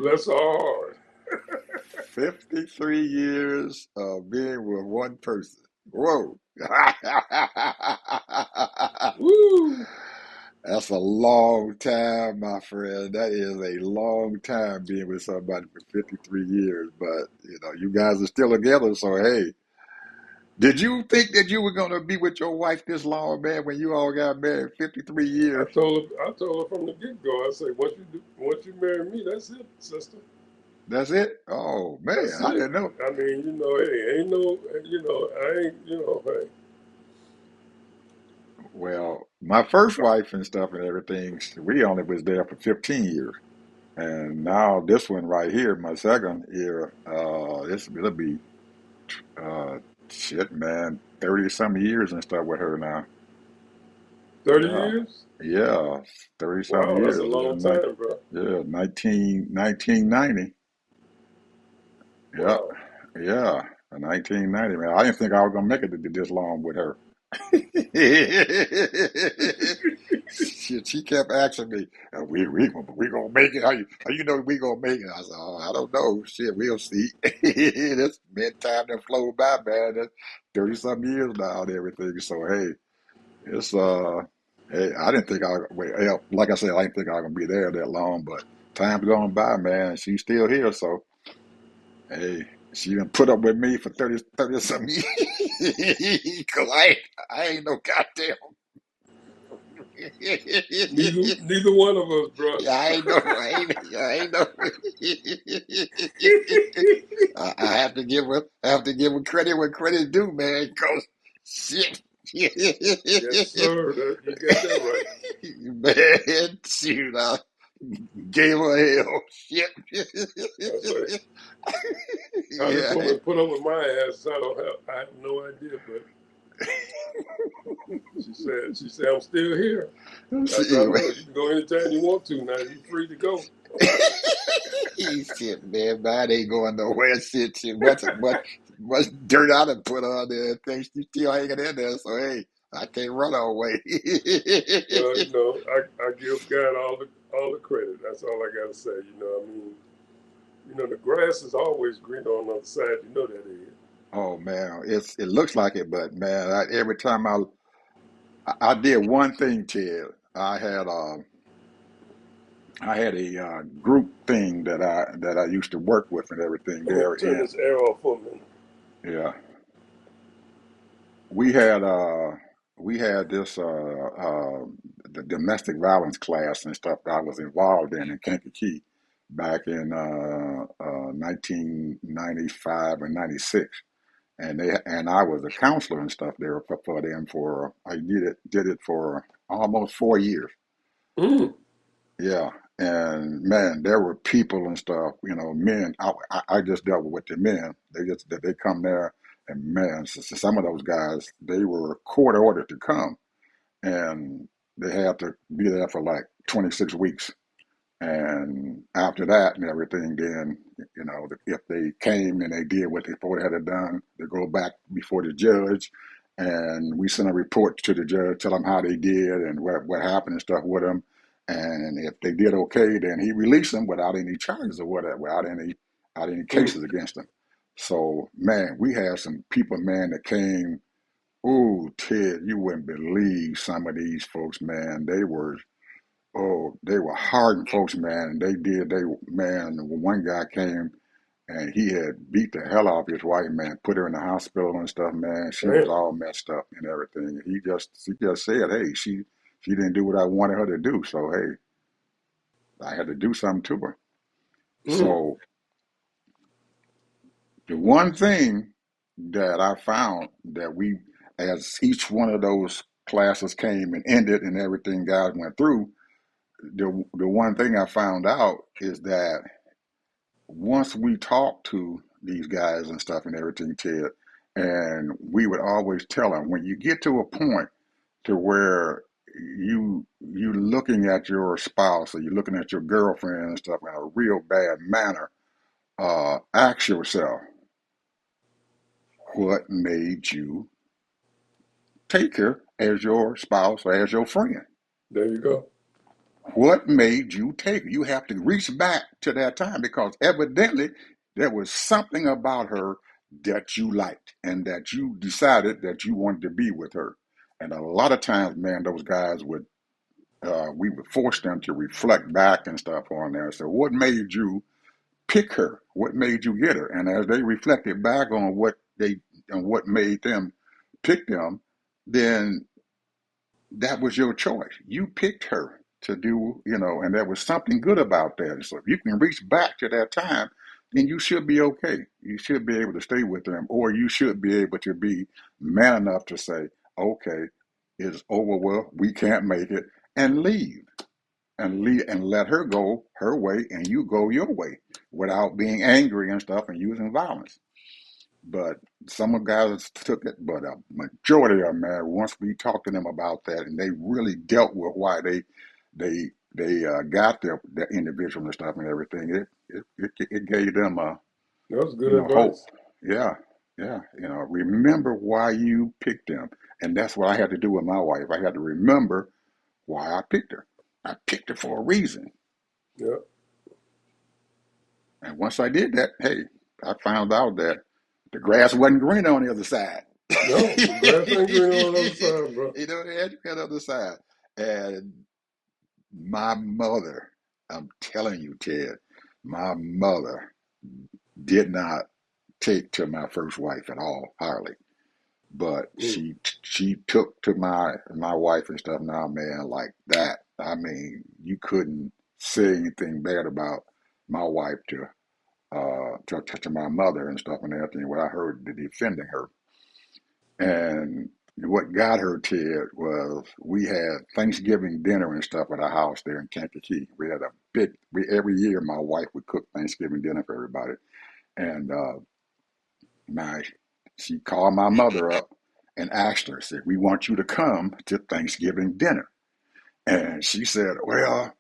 Bless our heart. 53 years of being with one person. Whoa. Woo! That's a long time, my friend. That is a long time being with somebody for 53 years. But, you guys are still together. So, hey, did you think that you were going to be with your wife this long, man, when you all got married 53 years? I told her from the get go. I said, once you marry me, that's it, sister. That's it? Oh, man, That's I it. didn't know. I mean, hey, ain't no, I ain't, hey, Well, my first wife and stuff and everything, we only was there for 15 years. And now this one right here, my second year, it'll be, uh, shit, man, 30 some years and stuff with her now. 30 Yeah. years? Yeah. 30 some Wow, that's a years. long time, bro. Yeah. 1990. Yep. Wow. Yeah. 1990, man. I didn't think I was going to make it to this long with her. Shit, she kept asking me, we gonna make it? How you know we gonna make it? I said, oh, I don't know. Shit, we'll see. That's been time that flew by, man. That's 30 some years now and everything. So hey, it's hey, I didn't think like I said, I didn't think I was gonna be there that long, but time's going by, man. She's still here, so hey, she done put up with me for 30 some years. Cause I ain't no goddamn. Neither one of us, bro. Yeah, I ain't know. I have to give her credit where credit due, man. Cause shit, Yes, sir. You got that right. man, shoot, I gave her hell. Shit, I say, how this yeah. woman put up with my ass, I have no idea, but she said, I'm still here. I said, I See, know. You can go anytime you want to now. You free to go. shit, man, mine ain't going nowhere. Shit, much dirt I done put on there. And things you still hanging in there. So hey, I can't run away. Well, I give God all the credit. That's all I gotta say. I mean, the grass is always greener on the other side. You know that is. Oh man, it looks like it, but man, every time I did one thing, Ted. I had a group thing that I used to work with and everything Let me there, turn and this air off for a minute. yeah, we had this the domestic violence class and stuff that I was involved in Kankakee back in 1995 and 96. And I was a counselor and stuff there for them for I did it for almost 4 years. Mm. Yeah, and man, there were people and stuff. Men. I just dealt with the men. They come there, and man, some of those guys they were court ordered to come, and they had to be there for like 26 weeks. And after that and everything, then if they came and they did what they thought they had done, they go back before the judge, and we send a report to the judge, tell them how they did and what happened and stuff with them. And if they did okay, then he released them without any charges or whatever, without any Mm. cases against them. So man, we had some people, man, that came. Oh, Ted, you wouldn't believe some of these folks, man. They were hardened folks, man. And man, one guy came and he had beat the hell out of his wife, man, put her in the hospital and stuff, man. She was Damn. all messed up and everything. He just said, hey, she didn't do what I wanted her to do. So, hey, I had to do something to her. Mm. So, the one thing that I found that as each one of those classes came and ended and everything guys went through, the one thing I found out is that once we talked to these guys and stuff and everything, Ted, and we would always tell them when you get to a point to where you looking at your spouse or you're looking at your girlfriend and stuff in a real bad manner, ask yourself, what made you take her as your spouse or as your friend? There you go. What made you take her? You have to reach back to that time because evidently there was something about her that you liked and that you decided that you wanted to be with her. And a lot of times, man, those guys would, we would force them to reflect back and stuff on there. So, what made you pick her? What made you get her? And as they reflected back on what made them pick them, then that was your choice. You picked her to do, and there was something good about that. So if you can reach back to that time, then you should be okay. You should be able to stay with them, or you should be able to be man enough to say, okay, it's over. Well, we can't make it, and leave and let her go her way, and you go your way without being angry and stuff and using violence. But some of the guys took it, but a majority of them, man, once we talked to them about that, and they really dealt with why they got their individual and stuff and everything, it gave them a That was good hope. advice. Yeah, yeah. Remember why you picked them, and that's what I had to do with my wife. I had to remember why I picked her. I picked her for a reason, Yeah. and once I did that, hey, I found out that the grass wasn't green on the other side. No, the grass ain't green on the other side, bro. They had you on the other side. And my mother, I'm telling you, Ted, my mother did not take to my first wife at all, hardly. But Mm. she took to my wife and stuff now, man, like that. I mean, you couldn't say anything bad about my wife to my mother and stuff and everything. What I heard the defending her. And what got her, Ted, was we had Thanksgiving dinner and stuff at our house there in Kankakee. We had every year my wife would cook Thanksgiving dinner for everybody. And my she called my mother up and asked her, said, we want you to come to Thanksgiving dinner. And she said, well,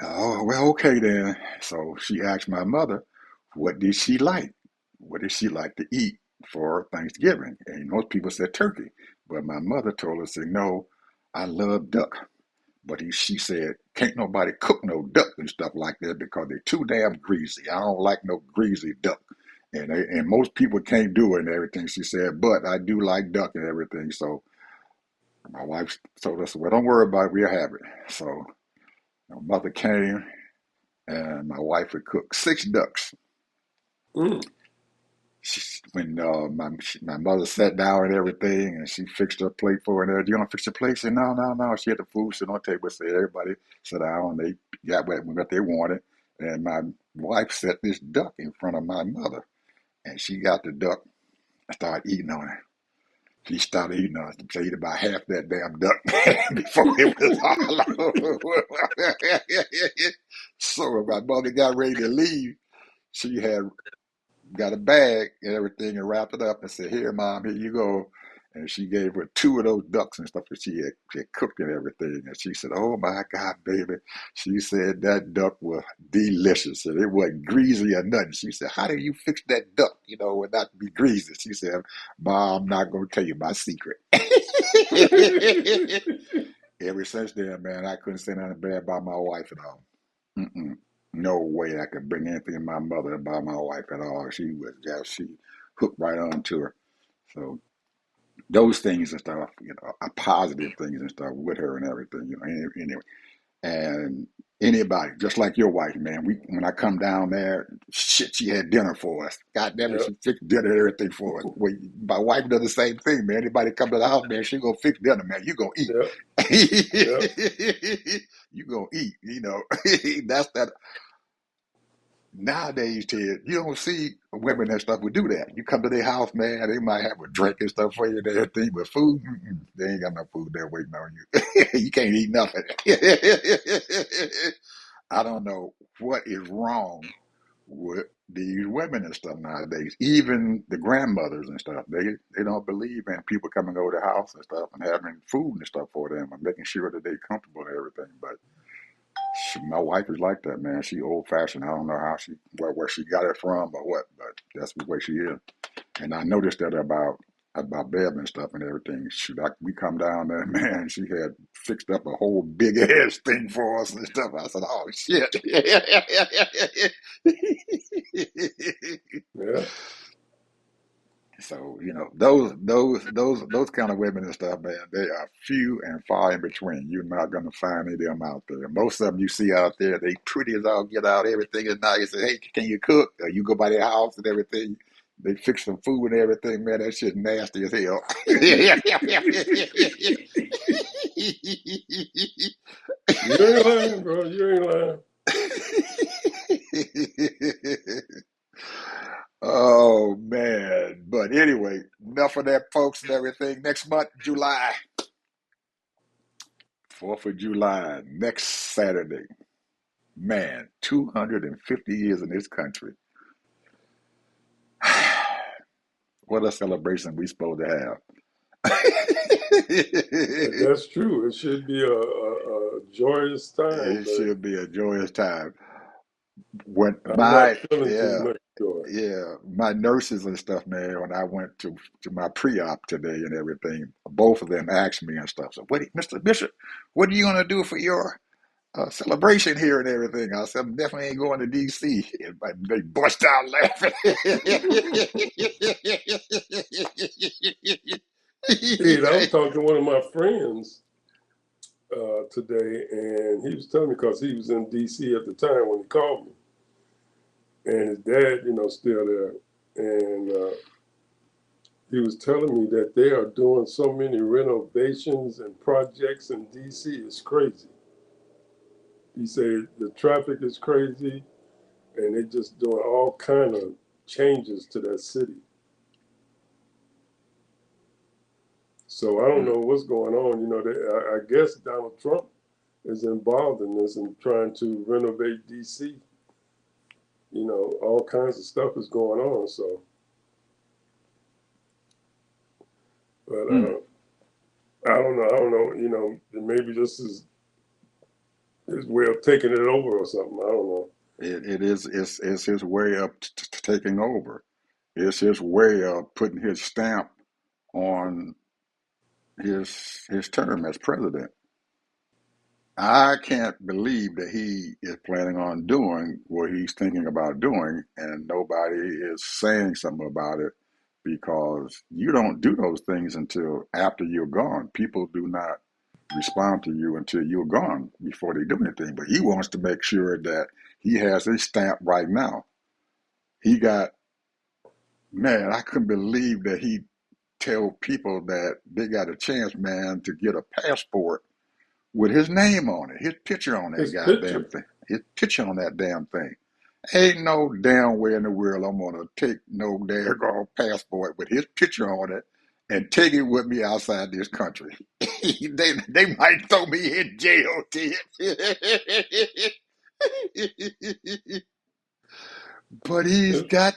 okay then. So she asked my mother, what did she like? What did she like to eat for Thanksgiving? And most people said turkey. But my mother told us, said, no, I love duck. But she said, can't nobody cook no duck and stuff like that because they're too damn greasy. I don't like no greasy duck. And most people can't do it and everything, she said, but I do like duck and everything. So my wife told us, well, don't worry about it, we'll have it. So my mother came and my wife would cook 6 ducks. Mm. When my mother sat down and everything, and she fixed her plate for her, and everything, you want to fix the plate? She said, no, no, no. She had the food sitting on the table, so everybody sat down, and they got what they wanted. And my wife set this duck in front of my mother, and she got the duck and started eating on it. She started eating on it. She ate about half that damn duck before it was all over. So when my mother got ready to leave, she had got a bag and everything and wrapped it up and said, here, Mom, here you go. And she gave her 2 of those ducks and stuff that she had cooked and everything. And she said, oh my God, baby. She said that duck was delicious. And it wasn't greasy or nothing. She said, how do you fix that duck, and not be greasy? She said, Mom, I'm not going to tell you my secret. Ever since then, man, I couldn't say nothing bad about my wife at all. Mm-mm. No way I could bring anything to my mother about my wife at all. She hooked right on to her. So those things and stuff, are positive things and stuff with her and everything, anyway. And anybody, just like your wife, man, when I come down there, shit, she had dinner for us. God damn it, Yep. she fixed dinner and everything for us. Well, my wife does the same thing, man. Anybody come to the house, man, she gonna fix dinner, man. You gonna eat. Yep. Yep. You gonna eat, That's that. Nowadays, Ted, you don't see women and stuff would do that. You come to their house, man, they might have a drink and stuff for you and everything, but food, they ain't got no food there waiting on you. You can't eat nothing. I don't know what is wrong with these women and stuff nowadays. Even the grandmothers and stuff, they don't believe in people coming over the house and stuff and having food and stuff for them and making sure that they're comfortable and everything. But my wife is like that, man. She old fashioned. I don't know how where she got it from or what, but that's the way she is. And I noticed that about. about Bev and stuff and everything. Shoot, we come down there, man. She had fixed up a whole big ass thing for us and stuff. I said, "Oh shit!" Yeah. So those kind of women and stuff, man, they are few and far in between. You're not gonna find any of them out there. Most of them you see out there, they pretty as all get out. Everything is nice. Hey, can you cook? Or you go by their house and everything. They fix some food and everything, man. That shit nasty as hell. You ain't lying, bro. You ain't lying. Oh man. But anyway, enough of that, folks, and everything. Next month, July. 4th of July, next Saturday. Man, 250 years in this country. What a celebration we supposed to have. That's true. It should be a joyous time, It but should be a joyous time. When I'm not my feeling too yeah, much joy. yeah, my nurses and stuff, man, when I went to my pre-op today and everything, both of them asked me and stuff. So, what, Mr. Bishop, what are you gonna do for your celebration here and everything? I said, I'm definitely ain't going to D.C. And they bust out laughing. Hey, I was talking to one of my friends today, and he was telling me because he was in D.C. at the time when he called me, and his dad, still there, and he was telling me that they are doing so many renovations and projects in D.C. It's crazy. He said the traffic is crazy, and they're just doing all kind of changes to that city. So I don't know what's going on. I guess Donald Trump is involved in this and trying to renovate D.C. All kinds of stuff is going on. So, but Mm. I don't know. I don't know. Maybe this is his way of taking it over or something. I don't know. It is it's his way of taking over. It's his way of putting his stamp on his term as president. I can't believe that he is planning on doing what he's thinking about doing, and nobody is saying something about it because you don't do those things until after you're gone. People do not respond to you until you're gone before they do anything. But he wants to make sure that he has his stamp right now. He got, man, I couldn't believe that he tell people that they got a chance, man, to get a passport with his name on it, his picture on that His goddamn picture. thing, his picture on that damn thing. Ain't no damn way in the world I'm gonna take no damn passport with his picture on it and take it with me outside this country. They might throw me in jail, kid. But he got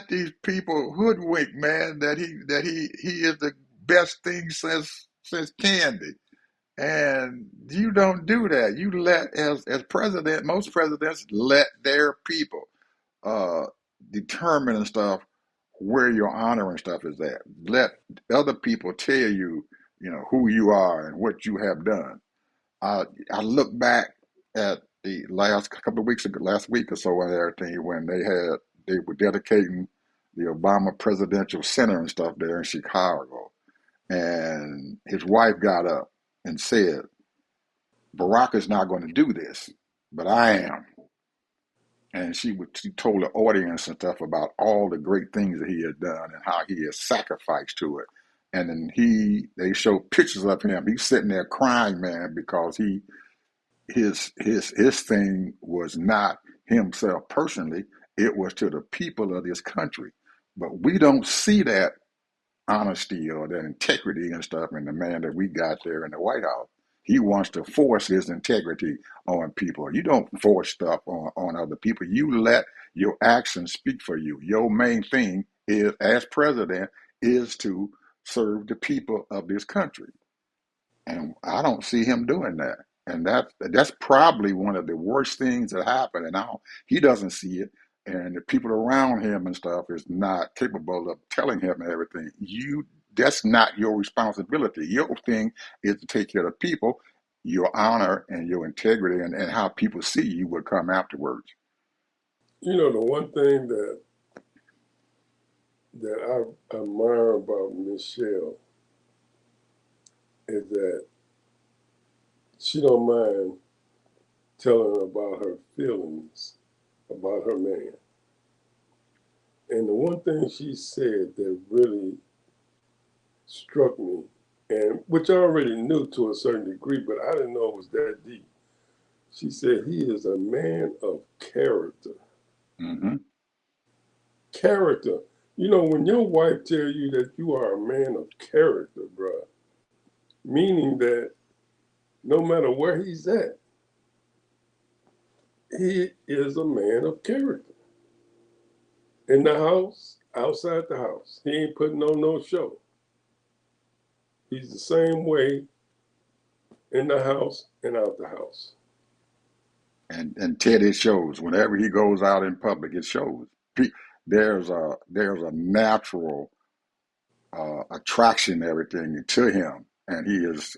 these people hoodwinked, man. That he is the best thing since candy. And you don't do that. You let as president, most presidents let their people uh determine and stuff where your honor and stuff is at. Let other people tell you, who you are and what you have done. I I look back at the last couple of weeks ago, last week or so, and everything when they were dedicating the Obama Presidential Center and stuff there in Chicago, and his wife got up and said, Barack is not going to do this, but I am. And she told the audience and stuff about all the great things that he had done and how he has sacrificed to it. And then they showed pictures of him. He's sitting there crying, man, because his thing was not himself personally. It was to the people of this country. But we don't see that honesty or that integrity and stuff in the man that we got there in the White House. He wants to force his integrity on people. You don't force stuff on other people. You let your actions speak for you. Your main thing is, as president, is to serve the people of this country. And I don't see him doing that. And that's probably one of the worst things that happened. And now he doesn't see it. And the people around him and stuff is not capable of telling him everything. You that's not your responsibility. Your thing is to take care of people. Your honor and your integrity and how people see you will come afterwards. You know, the one thing that I admire about Michelle is that she don't mind telling about her feelings about her man. And the one thing she said that really struck me, and which I already knew to a certain degree, but I didn't know it was that deep. She said he is a man of character. Hmm. Character. You know, when your wife tell you that you are a man of character, bruh, meaning that no matter where he's at, he is a man of character. In the house, outside the house. He ain't putting on no show. He's the same way in the house and out the house. And Ted, it shows whenever he goes out in public. It shows. There's a natural attraction, everything to him, and he is,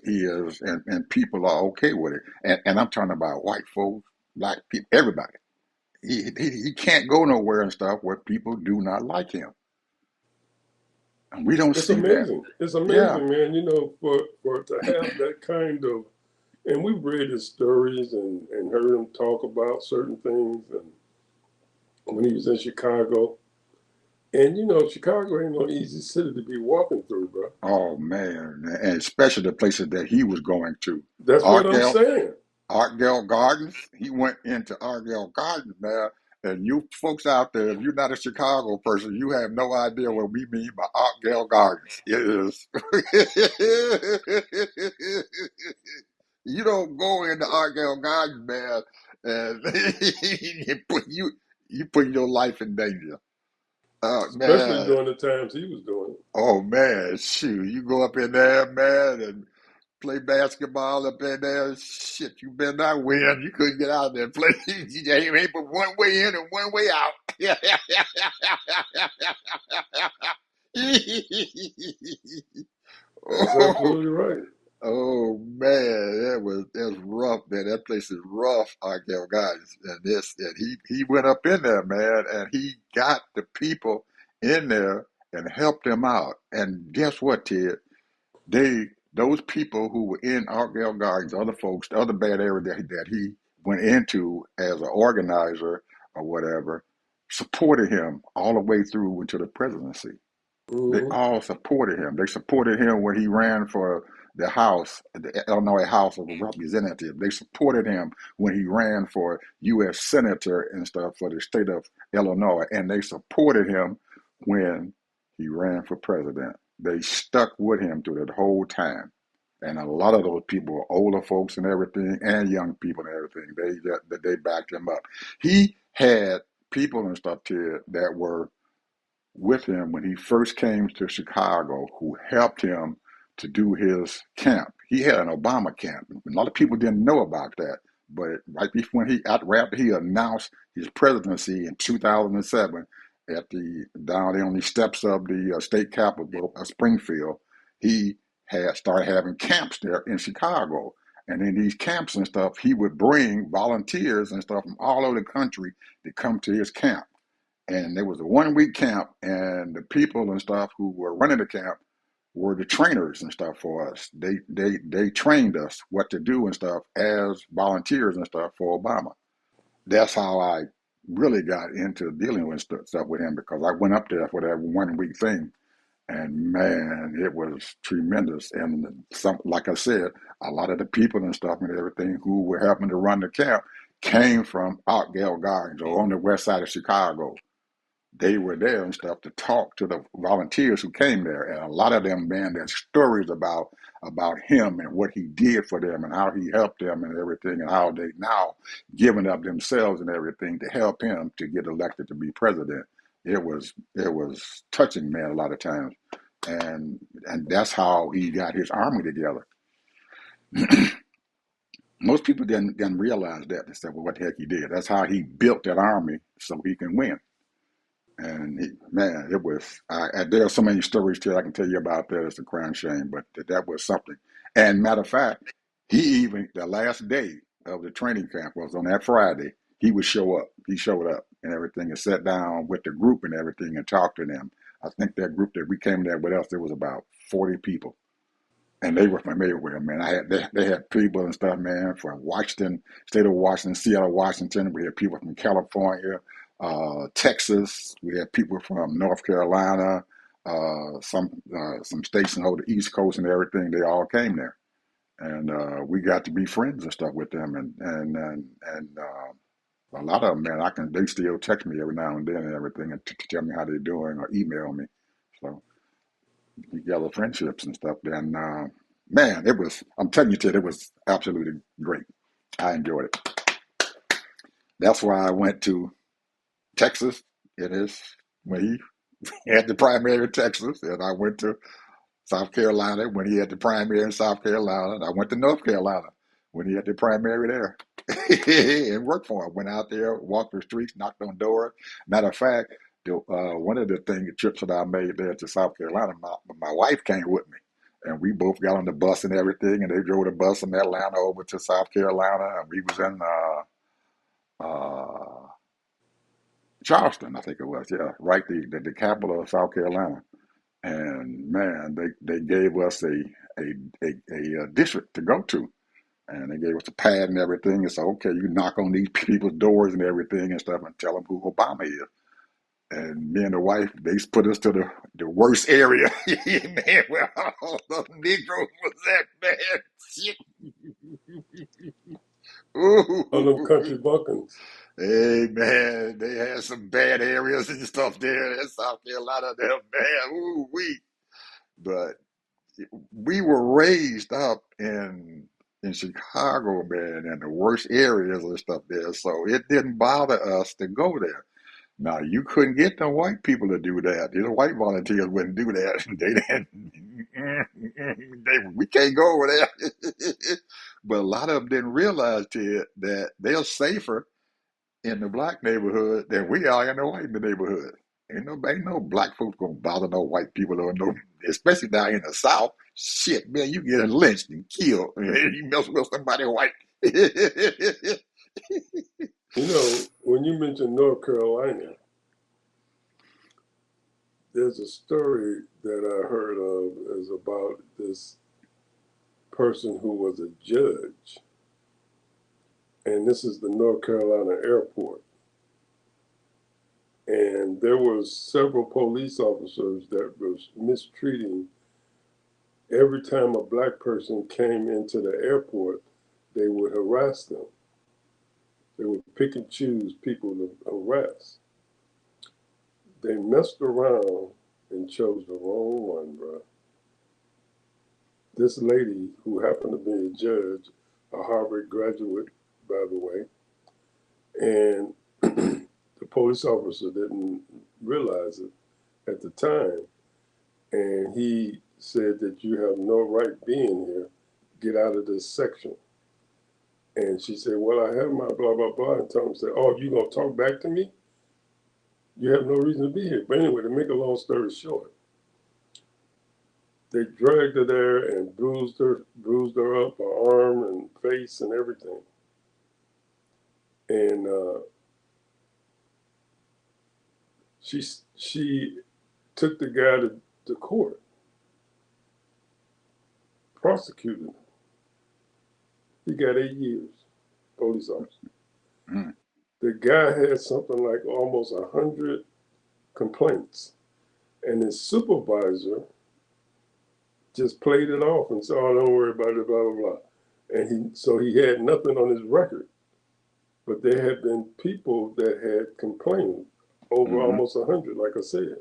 and people are okay with it. And I'm talking about white folks, black people, everybody. He can't go nowhere and stuff where people do not like him, and we don't It's see that. amazing. It's Yeah. amazing, man. You know, for to have that kind of, and we've read his stories and heard him talk about certain things, and when he was in Chicago, and you know, Chicago ain't no easy city to be walking through, bro. Oh man, and especially the places that he was going to. That's what I'm Artdale, saying. Artdale Gardens. He went into Artdale Gardens, man. And you folks out there, if you're not a Chicago person, you have no idea what we mean by Artdale Gardens. It is. You don't go into Artdale Gardens, man, and you put your life in danger. Oh Especially man. during the times he was doing it. Oh man, shoot. You go up in there, man, and play basketball up in there. Shit, you better not win. You couldn't get out there and play. You ain't but one way in and one way out. That's oh, absolutely right. oh man, that's rough, man. That place is rough, Argyle guys. And he went up in there, man, and he got the people in there and helped them out. And guess what, Ted? Those people who were in Argyle Gardens, other folks, the other bad area that he went into as an organizer or whatever, supported him all the way through into the presidency. They Hmm. all supported him. They supported him when he ran for the House, the Illinois House of Representatives. They supported him when he ran for U.S. Senator and stuff for the state of Illinois. And they supported him when he ran for president. They stuck with him through that whole time. And a lot of those people were older folks and everything, and young people and everything. They backed him up. He had people and stuff too that were with him when he first came to Chicago who helped him to do his camp. He had an Obama camp. A lot of people didn't know about that. But right before after he announced his presidency in 2007 at the down there on the steps of the state capitol of Springfield, he had started having camps there in Chicago. And in these camps and stuff, he would bring volunteers and stuff from all over the country to come to his camp. And there was a 1 week camp, and the people and stuff who were running the camp were the trainers and stuff for us. They trained us what to do and stuff as volunteers and stuff for Obama. That's how I really got into dealing with stuff with him, because I went up there for that 1 week thing, and man, it was tremendous. And some, like I said, a lot of the people and stuff and everything who were helping to run the camp came from out Gale Gardens or on the west side of Chicago. They were there and stuff to talk to the volunteers who came there, and a lot of them, man, there's stories about him and what he did for them and how he helped them and everything, and how they now giving up themselves and everything to help him to get elected to be president. It was touching, man, a lot of times, and that's how he got his army together. Most people didn't realize that and said, well, what the heck he did. That's how he built that army so he can win. And man, it was. There are so many stories too I can tell you about that. It's a crying shame, but that was something. And matter of fact, he even the last day of the training camp was on that Friday. He would show up. He showed up and everything, and sat down with the group and everything, and talked to them. I think that group that we came there with us, there was about 40 people, and they were familiar with him, man. They had people and stuff, man, from Washington, state of Washington, Seattle, Washington. We had people from California, Texas. We had people from North Carolina, some states on the East Coast and everything. They all came there, and we got to be friends and stuff with them, and a lot of them, man, they still text me every now and then and everything, and tell me how they're doing or email me. So we gather friendships and stuff. Then, man, it was. I'm telling you, Ted, it was absolutely great. I enjoyed it. That's why I went to Texas. It is when he had the primary in Texas, and I went to South Carolina when he had the primary in South Carolina, and I went to North Carolina when he had the primary there. And worked for him. Went out there, walked the streets, knocked on doors. Matter of fact, one of the trips that I made there to South Carolina, my wife came with me, and we both got on the bus and everything, and they drove the bus from Atlanta over to South Carolina, and we was in uh, Charleston, I think it was, yeah, right, the capital of South Carolina. And man, they gave us a district to go to, and they gave us a pad and everything. And so, okay, you knock on these people's doors and everything and stuff, and tell them who Obama is. And me and the wife, they put us to the worst area, man, where all the Negroes was at, man. Shit. On them country Ooh. buckins. Hey, man, they had some bad areas and stuff there in South Carolina, there, man. Ooh, but we were raised up in Chicago, man, in the worst areas and stuff there. So it didn't bother us to go there. Now you couldn't get the white people to do that. The white volunteers wouldn't do that. They didn't. We can't go over there. But a lot of them didn't realize, Ted, that they're safer in the black neighborhood than we are in the white neighborhood. Ain't no black folks gonna bother no white people or no, especially down in the South. Shit, man, you getting lynched and killed. You mess with somebody white. You know, when you mentioned North Carolina, there's a story that I heard of is about this person who was a judge, and this is the North Carolina airport. And there was several police officers that was mistreating. Every time a black person came into the airport, they would harass them. They would pick and choose people to harass. They messed around and chose the wrong one, bro. This lady, who happened to be a judge, a Harvard graduate, by the way, and the police officer didn't realize it at the time, and he said that you have no right being here. Get out of this section. And she said, well, I have my blah, blah, blah. And Tom said, oh, you going to talk back to me? You have no reason to be here. But anyway, to make a long story short, they dragged her there and bruised her up, her arm and face and everything. And she took the guy to court, prosecuted him. He got 8 years, police officer. Mm. The guy had something like almost 100 complaints, and his supervisor just played it off and said, "Oh, don't worry about it, blah blah blah." And he had nothing on his record, but there had been people that had complained over Mm-hmm. almost 100, like I said.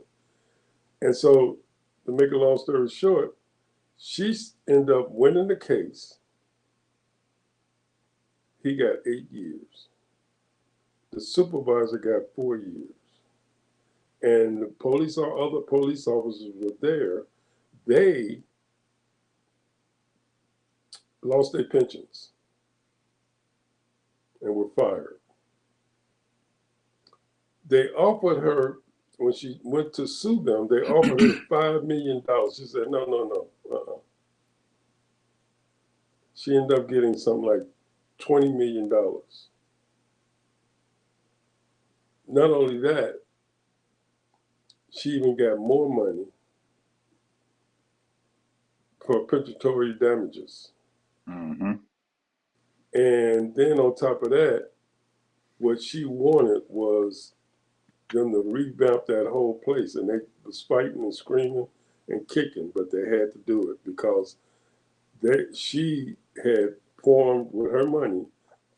And so, to make a long story short, she ended up winning the case. He got 8 years. The supervisor got 4 years, and the police or other police officers were there. They lost their pensions and were fired. They offered her when she went to sue them, they offered her $5 million. She said, no, no, no. She ended up getting something like $20 million. Not only that, she even got more money for pecuniary damages. Mm-hmm. And then on top of that, what she wanted was them to revamp that whole place. And they was fighting and screaming and kicking, but they had to do it because she had formed, with her money,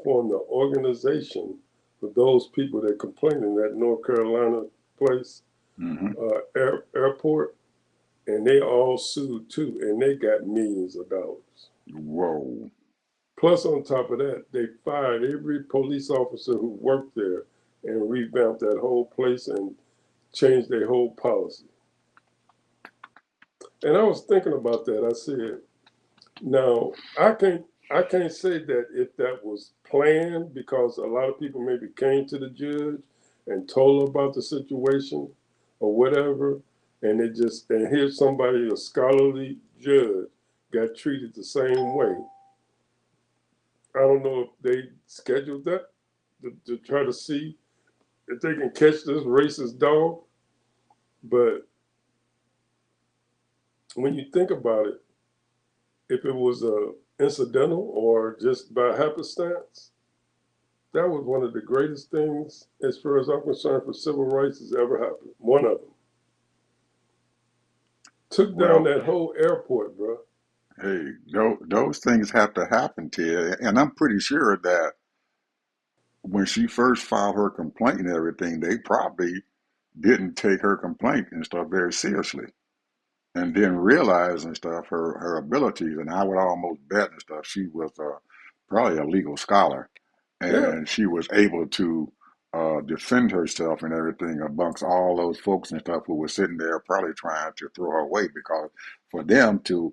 formed an organization for those people that complained in that North Carolina place, Mm-hmm. airport, and they all sued too, and they got millions of dollars. Whoa. Plus, on top of that, they fired every police officer who worked there and revamped that whole place and changed their whole policy. And I was thinking about that. I said, now I can't say that if that was planned because a lot of people maybe came to the judge and told her about the situation or whatever, and here's somebody, a scholarly judge, got treated the same way. I don't know if they scheduled that to try to see if they can catch this racist dog. But when you think about it, if it was incidental or just by happenstance, that was one of the greatest things, as far as I'm concerned, for civil rights has ever happened. One of them. Took down Well, that whole airport, bro. hey, those things have to happen to you. And I'm pretty sure that when she first filed her complaint and everything, they probably didn't take her complaint and stuff very seriously. And then realize and stuff her abilities. And I would almost bet and stuff she was probably a legal scholar, Yeah, and she was able to defend herself and everything amongst all those folks and stuff who were sitting there probably trying to throw her away because for them to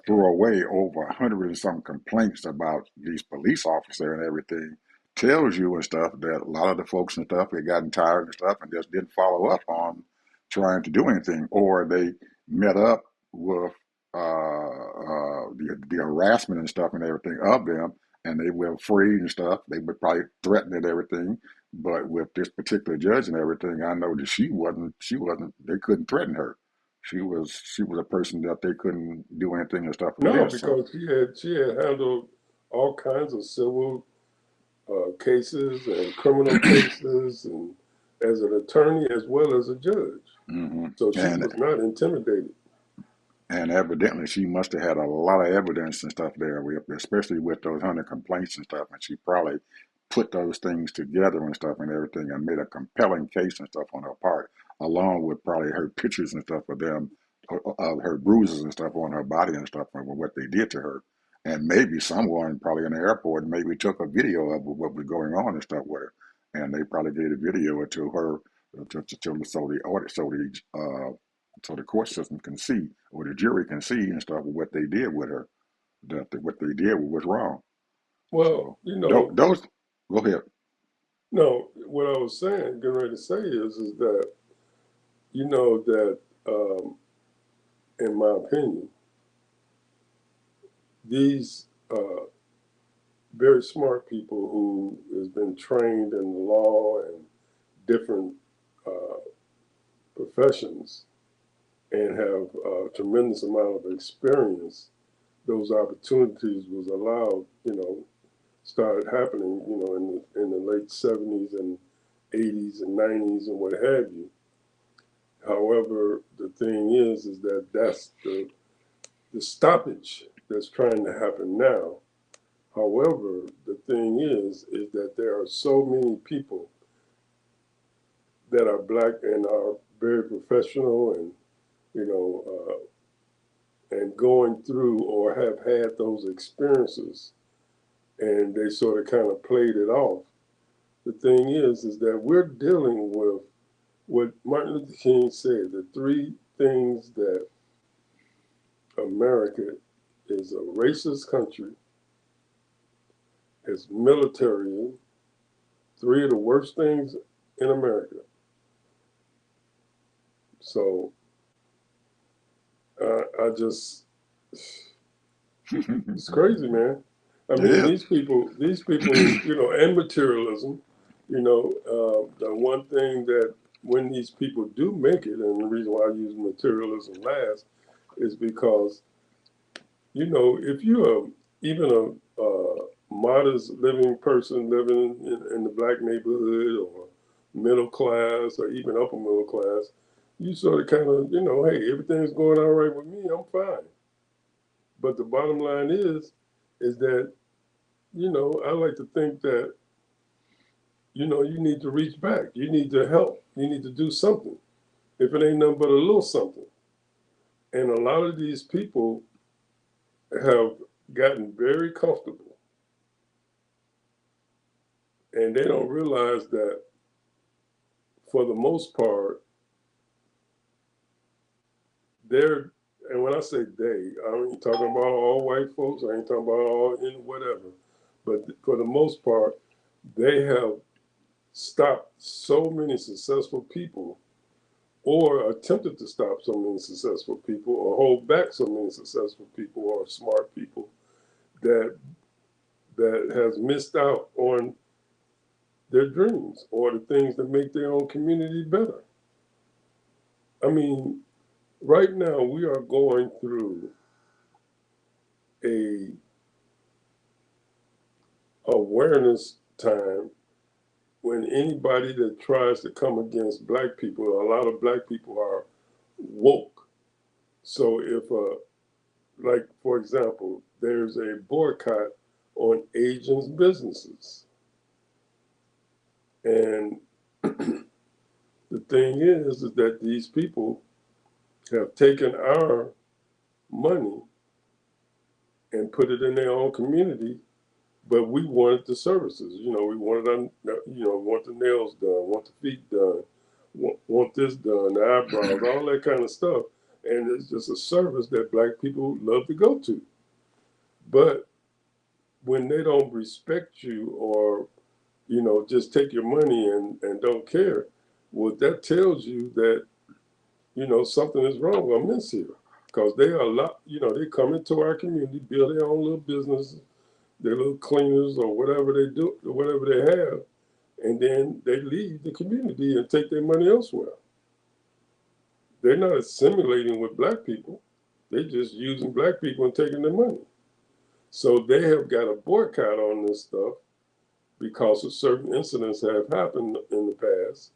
throw away over 100 and some complaints about these police officers and everything tells you and stuff that a lot of the folks and stuff had gotten tired and stuff and just didn't follow up on trying to do anything, or they met up with the harassment and stuff and everything of them, and they were afraid and stuff. They would probably threaten and everything. But with this particular judge and everything, I know that she wasn't. She wasn't. They couldn't threaten her. She was. She was a person that they couldn't do anything and stuff no, against. So because she had handled all kinds of civil cases and criminal cases, and as an attorney as well as a judge. hmm So she and was not intimidated. And evidently, she must have had a lot of evidence and stuff there, especially with those 100 complaints and stuff. And she probably put those things together and stuff and everything and made a compelling case and stuff on her part, along with probably her pictures and stuff of them, of her bruises and stuff on her body and stuff, and what they did to her. And maybe someone, probably in the airport, maybe took a video of what was going on and stuff with her. And they probably gave a video to her so the court system can see, or the jury can see and stuff what they did with her, that what they did was wrong. Well, So those, go ahead. no, what I was saying, getting ready to say is that that in my opinion, these very smart people who has been trained in the law and different uh, professions and have a tremendous amount of experience, those opportunities was allowed, started happening, in the late 70s and 80s and 90s and what have you. However, the thing is that that's the stoppage that's trying to happen now. However, the thing is that there are so many people that are black and are very professional and you know and going through or have had those experiences, and they sort of kind of played it off. The thing is that we're dealing with what Martin Luther King said: the three things that America is a racist country, it's military, three of the worst things in America. So I just, it's crazy, man. I It mean, is. these people, and materialism, the one thing that when these people do make it, and the reason why I use materialism last is because, if you're even a modest living person living in the black neighborhood or middle class or even upper middle class, you sort of kind of, hey, everything's going all right with me, I'm fine. But the bottom line is that, I like to think that, you need to reach back. You need to help. You need to do something. If it ain't nothing but a little something. And a lot of these people have gotten very comfortable and they don't realize that for the most part, they're, and when I say they, I ain't talking about all white folks, I ain't talking about all in whatever, but for the most part, they have stopped so many successful people or attempted to stop so many successful people or hold back so many successful people or smart people that has missed out on their dreams or the things that make their own community better. I mean, right now we are going through a awareness time when anybody that tries to come against black people, a lot of black people are woke. So if like for example, there's a boycott on Asians businesses. And the thing is that these people have taken our money and put it in their own community, but we wanted the services. We wanted want the nails done, want the feet done, want this done, the eyebrows, all that kind of stuff. And it's just a service that black people love to go to. But when they don't respect you or, just take your money and don't care, well, that tells you that, something is wrong amiss here. Because they are a lot, they come into our community, build their own little business, their little cleaners or whatever they do, or whatever they have, and then they leave the community and take their money elsewhere. They're not assimilating with black people. They're just using black people and taking their money. So they have got a boycott on this stuff because of certain incidents that have happened in the past,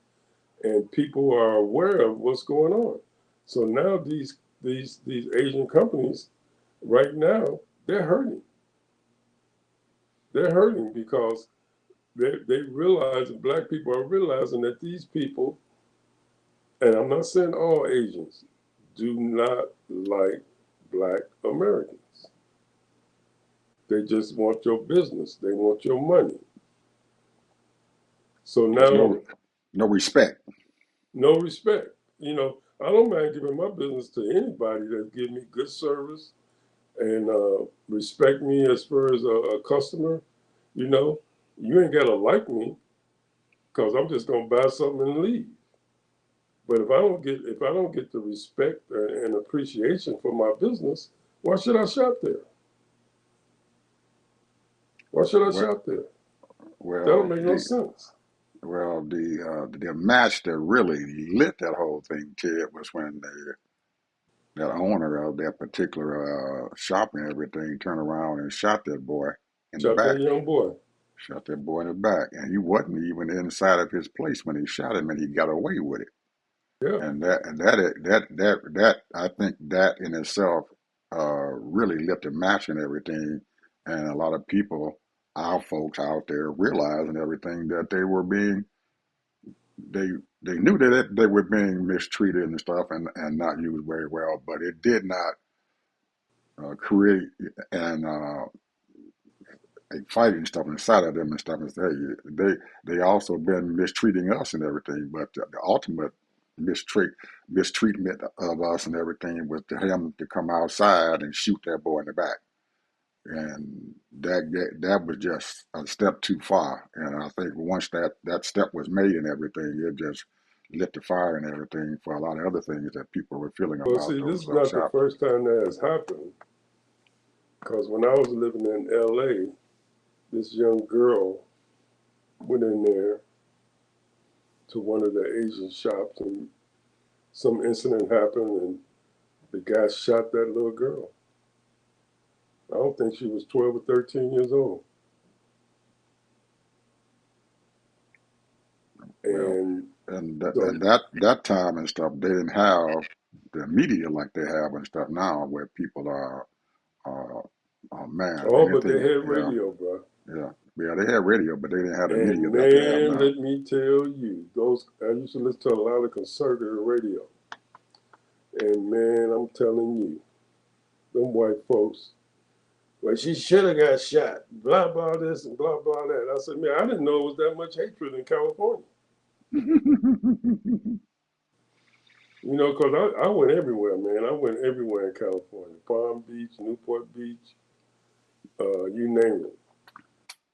and people are aware of what's going on. So now these Asian companies right now they're hurting. They're hurting because they realize that black people are realizing that these people, and I'm not saying all Asians, do not like black Americans. They just want your business. They want your money. So There's now, no respect. no respect. I don't mind giving my business to anybody that give me good service and respect me as far as a customer. You know, you ain't gotta like me because I'm just gonna buy something and leave. But if I don't get the respect and appreciation for my business, why should I shop there? Why should I Well, shop there? That don't well, make no sense. the match that really lit that whole thing, Ted, was when that owner of that particular shop and everything turned around and shot that boy in the Shop that back. young boy. Shot that boy in the back, and he wasn't even inside of his place when he shot him, and he got away with it. Yeah, And that I think that in itself really lit the match and everything, and a lot of people, our folks out there, realizing everything that they they knew that they were being mistreated and stuff and not used very well, but it did not create and a fight and stuff inside of them and stuff and say they also been mistreating us and everything, but the ultimate mistreat mistreatment of us and everything was to him to come outside and shoot that boy in the back, and that was just a step too far. And I think once that step was made and everything, it just lit the fire and everything for a lot of other things that people were feeling Well, about see, this those is not the shops. first time that has happened. Because when I was living in LA, this young girl went in there to one of the Asian shops and some incident happened and the guy shot that little girl. I don't think she was 12 or 13 years old. Well, And and so, that time and stuff, they didn't have the media like they have and stuff now, where people are, uh, oh man, oh, but they anything, had yeah, radio, bro. yeah, yeah. They had radio, but they didn't have the media And that they have man, now. let me tell you, those I used to listen to a lot of conservative radio. And man, I'm telling you, them white folks, well, she should have got shot. Blah blah this and blah blah that. I said, man, I didn't know it was that much hatred in California. You know, because I went everywhere, man. I went everywhere in California. Palm Beach, Newport Beach, you name it.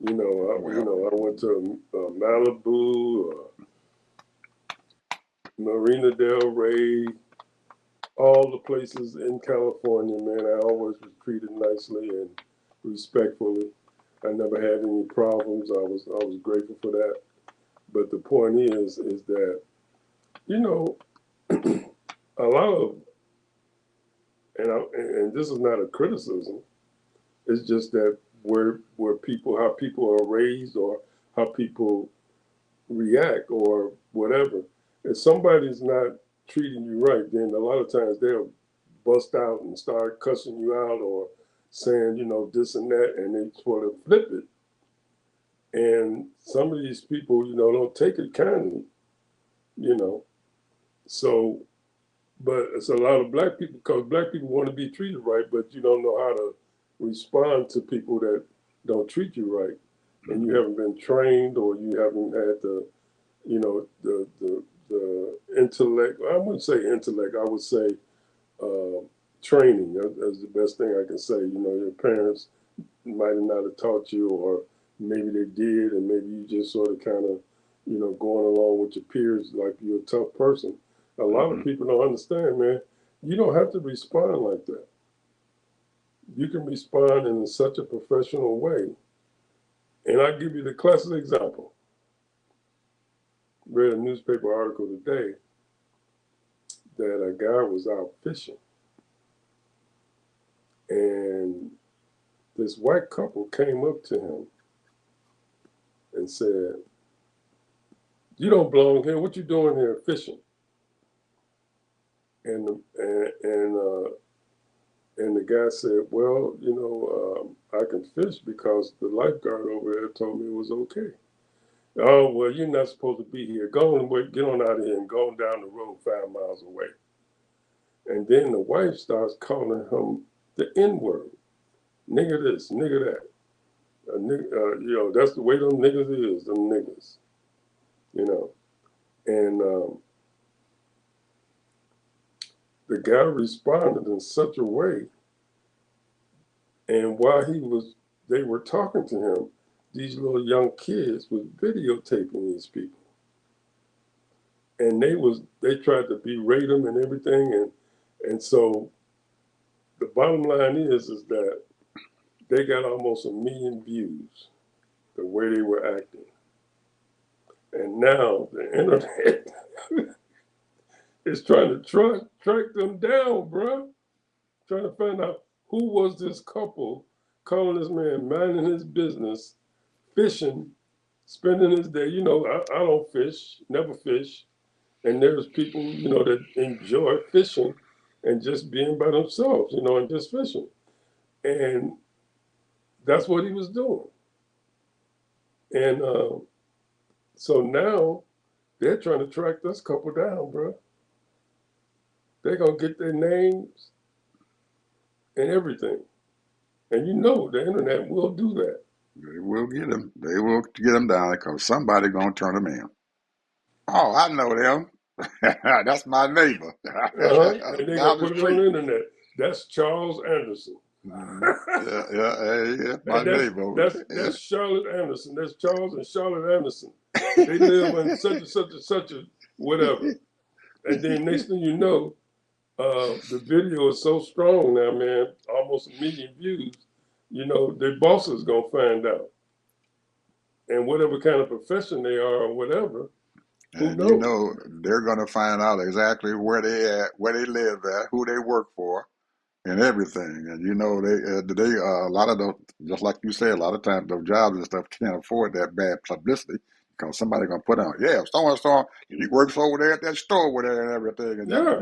Well, I went to Malibu, Marina Del Rey, all the places in California, man. I always was treated nicely and respectfully. I never had any problems. I was grateful for that. But the point is that you know a lot of and this is not a criticism. It's just that where people how people are raised or how people react or whatever. If somebody's not treating you right, then a lot of times they'll bust out and start cussing you out or saying, this and that, and they sort of flip it. And some of these people, don't take it kindly, you know. So, but it's a lot of black people because black people want to be treated right, but you don't know how to respond to people that don't treat you right, and you hmm haven't been trained or you haven't had the intellect. I wouldn't say intellect. I would say uh, training. That's the best thing I can say. Your parents might have not have taught you, or maybe they did, and maybe you just sort of kind of, going along with your peers like you're a tough person. A lot of hmm people don't understand, man. You don't have to respond like that. You can respond in such a professional way. And I give you the classic example. Read a newspaper article today that a guy was out fishing, and this white couple came up to him and said, "You don't belong here. What you doing here fishing?" And and the guy said, "Well, I can fish because the lifeguard over there told me it was okay." Oh well, you're not supposed to be here. Go on, get on out of here and go on down the road 5 miles away. And then the wife starts calling him the N word, nigger this, nigger that. That's the way them niggas is, them niggas, you know. And the guy responded in such a way, and while they were talking to him, these little young kids was videotaping these people, and they tried to berate him and everything, and so the bottom line is that they got almost 1 million views the way they were acting, and now the internet is trying to track them down, bro. Trying to find out who was this couple calling this man minding his business, fishing, spending his day. I don't fish, never fish. And there's people, that enjoy fishing and just being by themselves, and just fishing. And that's what he was doing. And so now they're trying to track this couple down, bro. They're going to get their names and everything. And the internet will do that. they will get them. They will get them down because somebody gonna turn them in. Oh, I know them. That's my neighbor And they're down gonna the put it on street. the internet. That's Charles Anderson. Yeah, yeah, hey, yeah, my And that's neighbor. that's Yeah. that's Charlotte Anderson. That's Charles and Charlotte Anderson. They live in such and such and such a whatever. And then next thing you know, the video is so strong now, man, almost 1 million views. You know, their boss is gonna find out, and whatever kind of profession they are or whatever, who And you knows? know they're gonna find out exactly where they at, where they live at, who they work for, and everything. And you know, they a lot of those, just like you said, a lot of times those jobs and stuff can't afford that bad publicity because somebody gonna put on, yeah, so and so, he works over there at that store over there and everything. And that Yeah,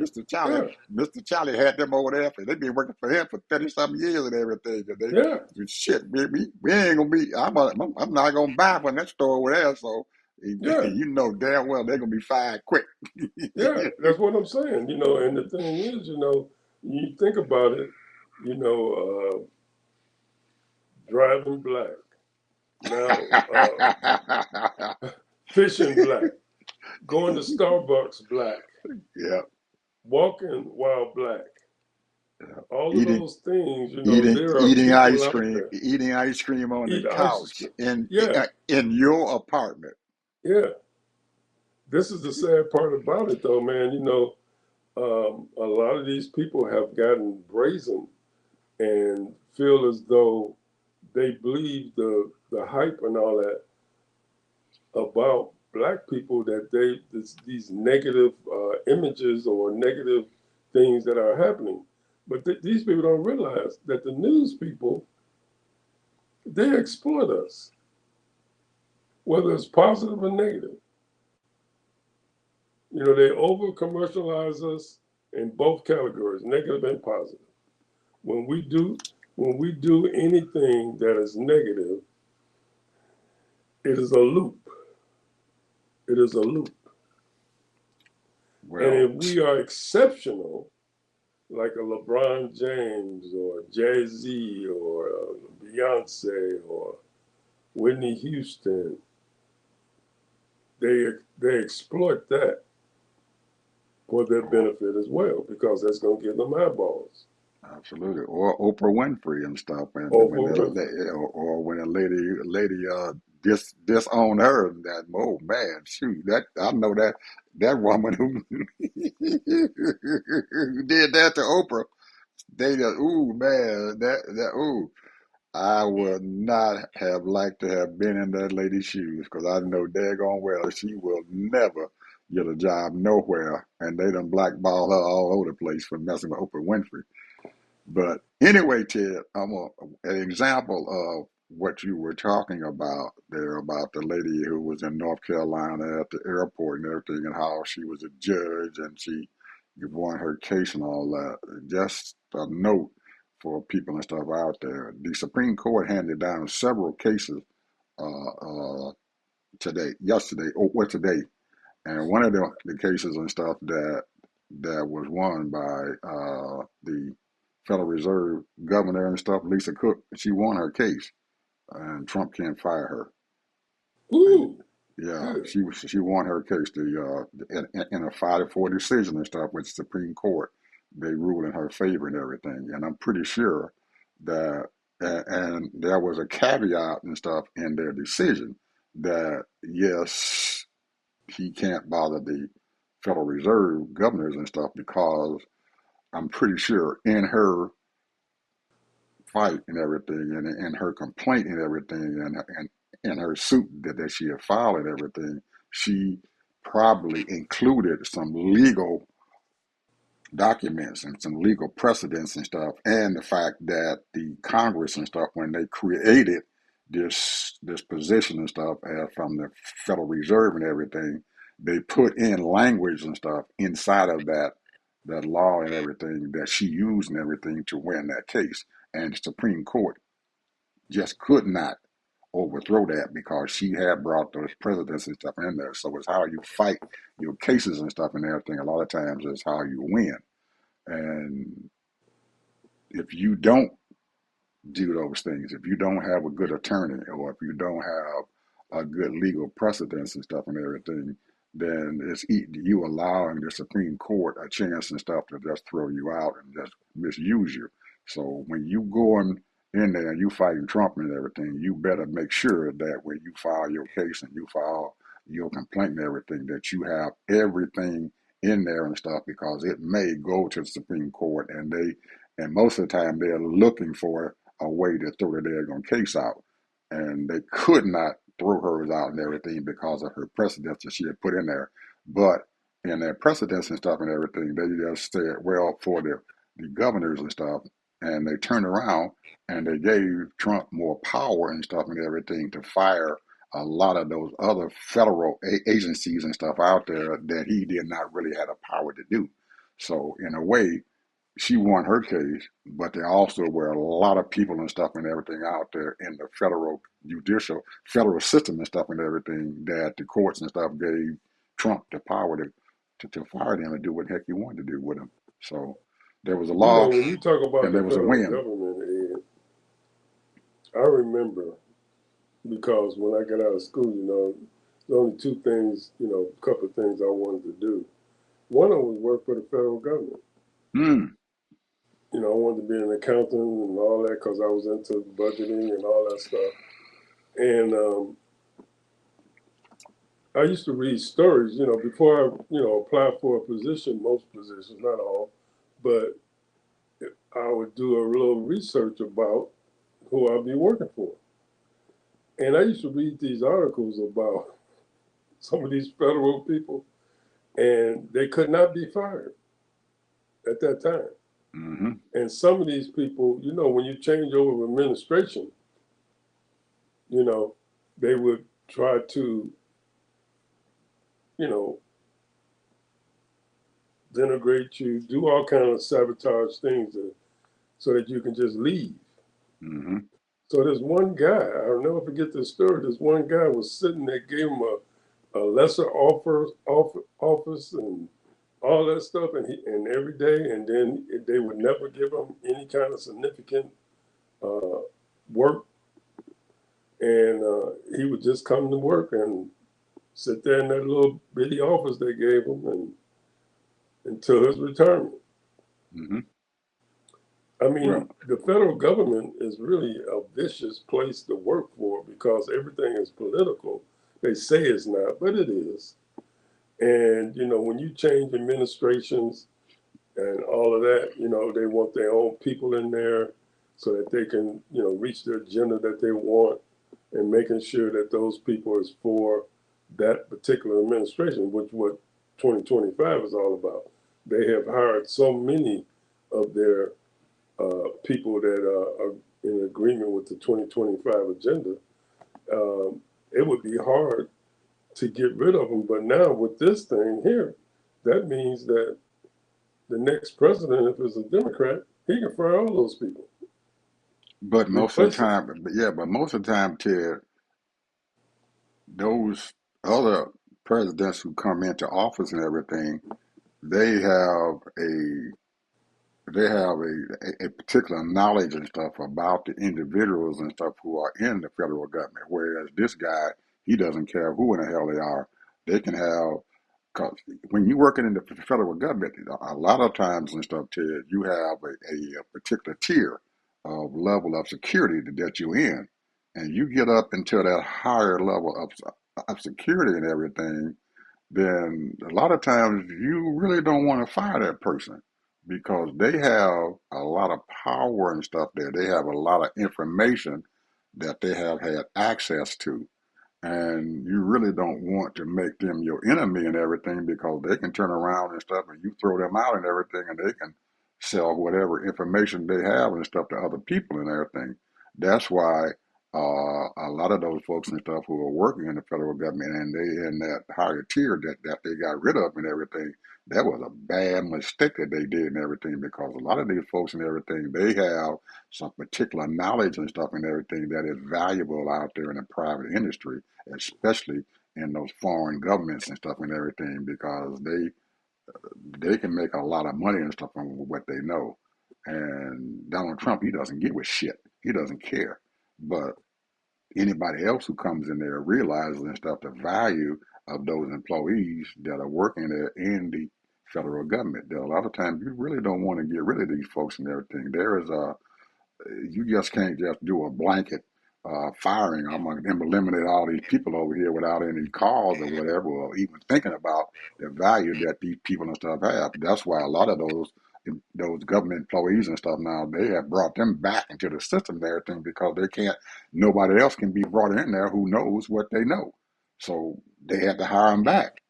yeah, Mr. Charlie had them over there for they been working for him for 30 something years and everything. And yeah, shit, we ain't gonna be. I'm not gonna buy from that store over there. So yeah, you know damn well they're gonna be fired quick. yeah. That's what I'm saying. You know, and the thing is, you know, you think about it. You know, driving black now, fishing black, going to Starbucks black, Yeah. walking while black. Yeah. All of Eating those things, you know, there are people out there eating ice cream on the eat ice couch cream. Yeah, in your apartment. yeah. This is the sad part about it, though, man. You know, a lot of these people have gotten brazen and feel as though they believe the hype and all that about black people, that these negative images or negative things that are happening. But these people don't realize that the news people, they exploit us, whether it's positive or negative. You know, they over commercialize us in both categories, negative and positive. When we do when we do anything that is negative, it is a loop. It is a loop. And Well, if we are exceptional, like a LeBron James or Jay Z or Beyonce or Whitney Houston, they exploit that for their benefit as well because that's going to give them eyeballs. absolutely. Or Oprah Winfrey and stuff, and when Oprah Winfrey. or when a lady disown her, that oh man, shoot, that I know that woman who who did that to Oprah. They just ooh man, that ooh. I would not have liked to have been in that lady's shoes because I know daggone well she will never get a job nowhere, and they done blackball her all over the place for messing with Oprah Winfrey. But anyway, Ted, an example of what you were talking about there about the lady who was in North Carolina at the airport and everything, and how she was a judge and she won her case and all that. Just a note for people and stuff out there. The Supreme Court handed down several cases uh, uh, yesterday, or today, and one of the cases and stuff that was won by the Federal Reserve governor and stuff, Lisa Cook, she won her case, and Trump can't fire her. And Ooh, yeah, good. she won her case. In a 5-4 decision and stuff with the Supreme Court, they ruled in her favor and everything. And I'm pretty sure that and there was a caveat and stuff in their decision that yes, he can't bother the Federal Reserve governors and stuff because I'm pretty sure in her fight and everything, and her complaint and everything, and her suit that she had filed and everything, she probably included some legal documents and some legal precedents and stuff, and the fact that the Congress and stuff, when they created this position and stuff from the Federal Reserve and everything, they put in language and stuff inside of that law and everything that she used and everything to win that case. And the Supreme Court just could not overthrow that because she had brought those presidents and stuff in there. So it's how you fight your cases and stuff and everything. A lot of times is how you win. And if you don't do those things, if you don't have a good attorney or if you don't have a good legal precedence and stuff and everything, then it's you allowing the Supreme Court a chance and stuff to just throw you out and just misuse you. So when you going in there and you fighting Trump and everything, you better make sure that when you file your case and you file your complaint and everything, that you have everything in there and stuff, because it may go to the Supreme Court, and most of the time they're looking for a way to throw the daggone case out. And they could not throw hers out and everything because of her precedents that she had put in there. But in their precedents and stuff and everything, they just said, well, for the governors and stuff, and they turned around and they gave Trump more power and stuff and everything to fire a lot of those other federal agencies and stuff out there that he did not really have the power to do. So in a way, she won her case, but there also were a lot of people and stuff and everything out there in the federal judicial, federal system and stuff and everything, that the courts and stuff gave Trump the power to fire them and do what the heck he wanted to do with them. So there was a You know, loss when you talk about and the there was a federal win. government, Ed, I remember because when I got out of school, there's only two things, a couple of things I wanted to do. One of them was work for the federal government. Mm, I wanted to be an accountant and all that because I was into budgeting and all that stuff. And I used to read stories, before I, apply for a position, most positions, not all, but I would do a little research about who I'd be working for. And I used to read these articles about some of these federal people, and they could not be fired at that time. mm-hmm, And some of these people, when you change over administration, you know, they would try to, you know, denigrate you, do all kind of sabotage things so that you can just leave. mm-hmm, So there's one guy, I'll never forget this story. This one guy was sitting there, gave him a lesser office and all that stuff, and every day, and then they would never give him any kind of significant uh, work, and he would just come to work and sit there in that little bitty office they gave him, and until his retirement. mm-hmm. I Well, mean, the federal government is really a vicious place to work for because everything is political. They say it's not, but it is. And when you change administrations and all of that, they want their own people in there so that they can, reach the agenda that they want, and making sure that those people is for that particular administration, which what 2025 is all about. They have hired so many of their people that are in agreement with the 2025 agenda. Um, it would be hard to get rid of them, but now with this thing here, that means that the next president, if it's a Democrat, he can fire all those people, but most of the replace them. time, but yeah, but most of the time, Ted, those other presidents who come into office and everything, they have a a particular knowledge and stuff about the individuals and stuff who are in the federal government. Whereas this guy, he doesn't care who in the hell they are. They can have, because when you're working in the federal government, a lot of times and stuff, Ted, you have a particular tier of level of security that you're in. And you get up into that higher level of security and everything, then a lot of times you really don't want to fire that person because they have a lot of power and stuff there. They have a lot of information that they have had access to. And you really don't want to make them your enemy and everything because they can turn around and stuff and you throw them out and everything and they can sell whatever information they have and stuff to other people and everything. That's why a lot of those folks and stuff who are working in the federal government and they in that higher tier that they got rid of and everything, that was a bad mistake that they did and everything because a lot of these folks and everything, they have some particular knowledge and stuff and everything that is valuable out there in the private industry, especially in those foreign governments and stuff and everything, because they can make a lot of money and stuff on what they know. And Donald Trump, he doesn't give a shit. He doesn't care. But anybody else who comes in there realizes and stuff the value of those employees that are working there in the federal government. That a lot of times you really don't want to get rid of these folks and everything. There is a You just can't just do a blanket. firing. I'm going to eliminate all these people over here without any cause or whatever, or even thinking about the value that these people and stuff have. That's why a lot of those government employees and stuff now, they have brought them back into the system and everything because they can't. Nobody else can be brought in there who knows what they know, so they have to hire them back.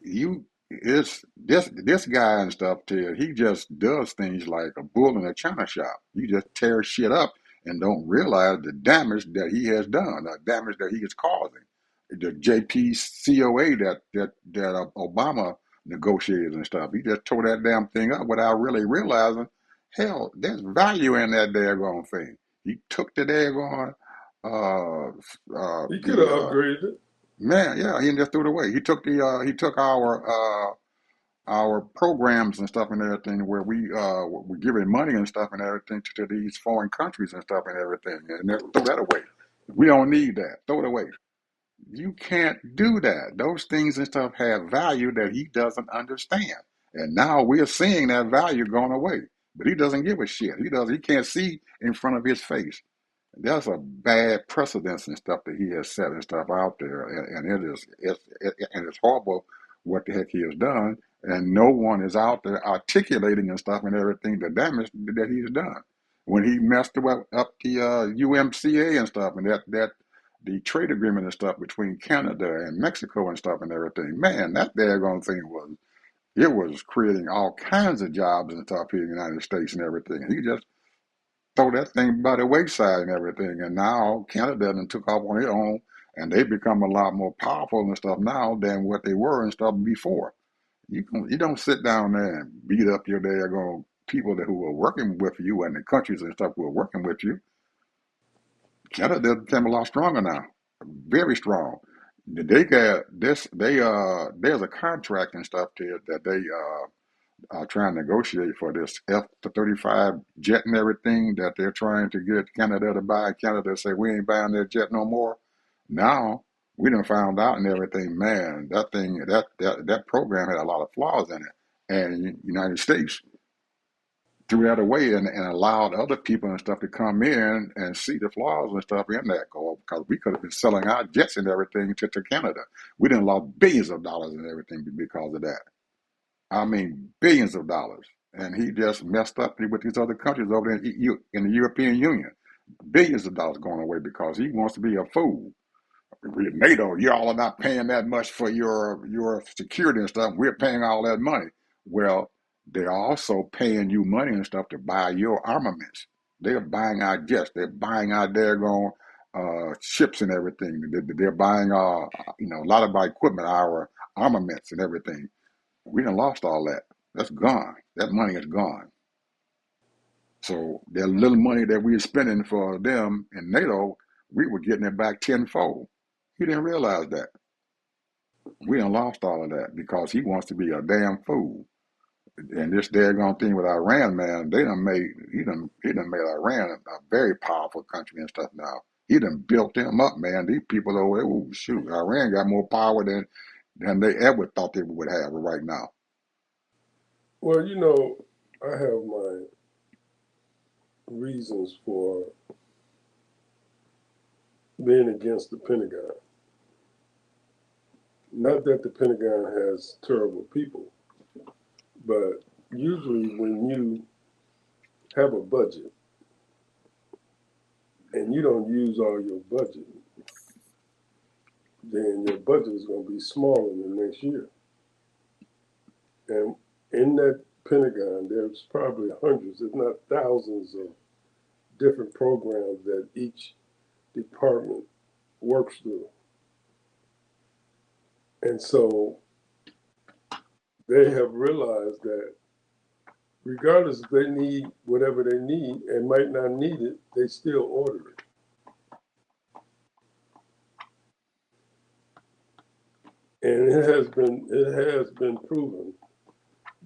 You it's this guy and stuff, Ted, he just does things like a bull in a china shop. You just tear shit up and don't realize the damage that he has done, the damage that he is causing. The JPCOA that Obama negotiated and stuff. He just tore that damn thing up without really realizing, hell, there's value in that daggone thing. He took the daggone He could have the upgraded it. man, yeah, he just threw it away. He took our programs and stuff and everything where we're giving money and stuff and everything to these foreign countries and stuff and everything, and throw that away. We don't need that. Throw it away. You can't do that. Those things and stuff have value that he doesn't understand, and now we're seeing that value going away. But he doesn't give a shit. He does. He can't see in front of his face. That's a bad precedence and stuff that he has set and stuff out there, and it's horrible what the heck he has done, and no one is out there articulating and stuff and everything the damage that he's done when he messed up the UMCA and stuff, and that the trade agreement and stuff between Canada and Mexico and stuff and everything. Man, that daggone thing was creating all kinds of jobs and stuff here in the United States and everything. And he just throw that thing by the wayside and everything. And now Canada done took off on their own, and they become a lot more powerful and stuff now than what they were and stuff before. You don't sit down there and beat up your daggone people who are working with you and the countries and stuff who are working with you. Canada became a lot stronger now, very strong. They got this. There's a contract and stuff there that they trying to negotiate for this F-35 jet and everything that they're trying to get Canada to buy. Canada say we ain't buying that jet no more. Now we done found out and everything. Man, that program had a lot of flaws in it, and the United States threw that away and allowed other people and stuff to come in and see the flaws and stuff in that goal because we could have been selling our jets and everything to Canada. We done lost billions of dollars and everything because of that. I mean, billions of dollars. And he just messed up with these other countries over there in the European Union. Billions of dollars going away because he wants to be a fool. NATO, y'all are not paying that much for your security and stuff. We're paying all that money. Well, they're also paying you money and stuff to buy your armaments. They're buying our jets. They're buying our daggone ships and everything. They're buying a lot of our equipment, our armaments and everything. We done lost all that. That's gone. That money is gone. So that little money that we were spending for them in NATO, we were getting it back tenfold. He didn't realize that. We done lost all of that because he wants to be a damn fool. And this daggone thing with Iran, man, he done made Iran a very powerful country and stuff now. He done built them up, man. These people over there, oh shoot, Iran got more power than they ever thought they would have right now. Well, I have my reasons for being against the Pentagon. Not that the Pentagon has terrible people, but usually when you have a budget and you don't use all your budget, then your budget is going to be smaller the next year. And in that Pentagon, there's probably hundreds, if not thousands, of different programs that each department works through. And so they have realized that regardless if they need whatever they need and might not need it, they still order it. And it has been proven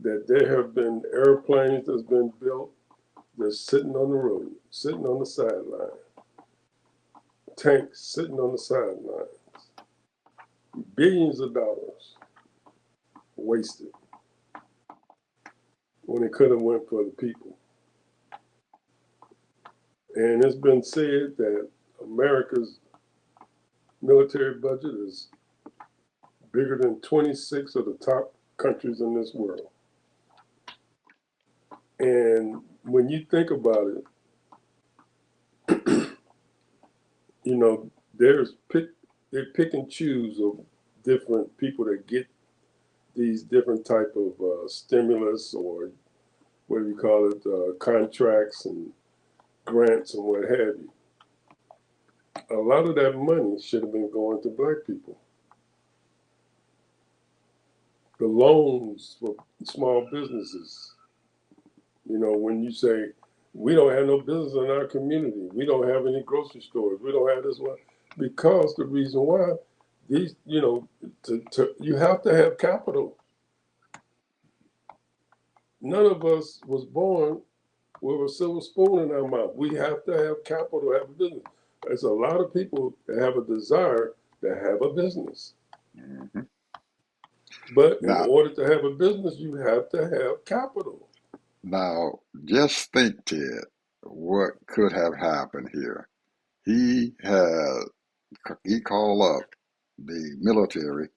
that there have been airplanes that's been built that's sitting on the road, sitting on the sideline, tanks sitting on the sideline, billions of dollars wasted when it could have went for the people. And it's been said that America's military budget is bigger than 26 of the top countries in this world. And when you think about it, you know, they pick and choose of different people that get these different type of stimulus, or what do you call it, contracts and grants and what have you. A lot of that money should have been going to black people. The loans for small businesses. You know, when you say, we don't have no business in our community, we don't have any grocery stores, we don't have this one, because the reason why these, you know, you have to have capital. None of us was born with a silver spoon in our mouth. We have to have capital to have a business. There's a lot of people that have a desire to have a business. Mm-hmm. But in Now, order to have a business, you have to have capital. now, just think, Ted, what could have happened here. He called up the military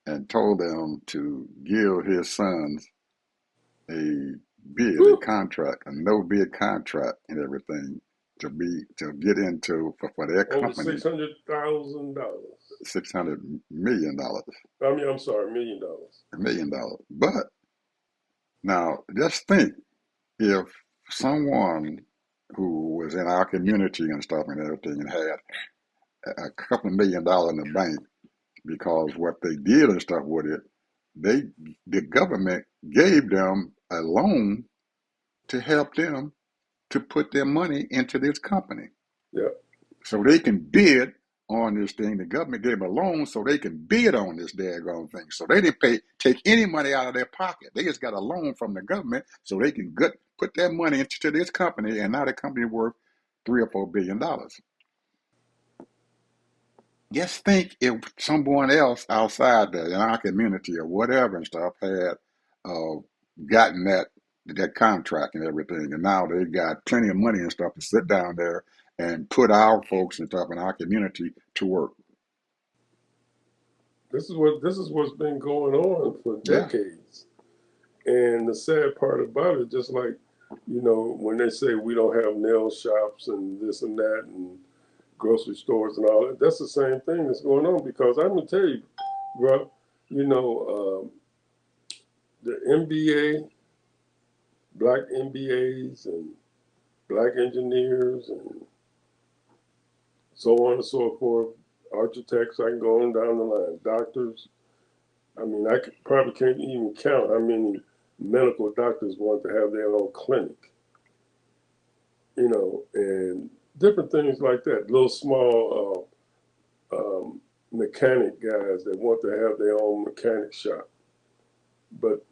and told them to give his sons a a Whew, contract, a no bid contract and everything to get into for their over company $600,000. $600 million, I mean, I'm sorry, $1 million. $1 million. But now just think if someone who was in our community and stuff and everything and had a couple of $1 million in the bank because what they did and stuff with it, they the government gave them a loan to help them to put their money into this company Yeah. so they can bid on this thing. The government gave them a loan so they can bid on this daggone thing. So they didn't take any money out of their pocket. They just got a loan from the government so they can put their money into this company, and now the company worth $3 or $4 billion. Just think if someone else outside there in our community or whatever and stuff had uh, gotten that contract and everything, and now they got plenty of money and stuff to sit down there and put our folks and stuff in our community to work. This is what's been going on for Yeah, decades. And the sad part about it, just like, you know, when they say we don't have nail shops and this and that and grocery stores and all that, that's the same thing that's going on. Because I'm gonna tell you, bro, you know, the NBA, black MBAs and black engineers and so on and so forth, architects, I can go on down the line, doctors. I mean, probably can't even count how many medical doctors want to have their own clinic, you know, and different things like that. Little small mechanic guys that want to have their own mechanic shop. But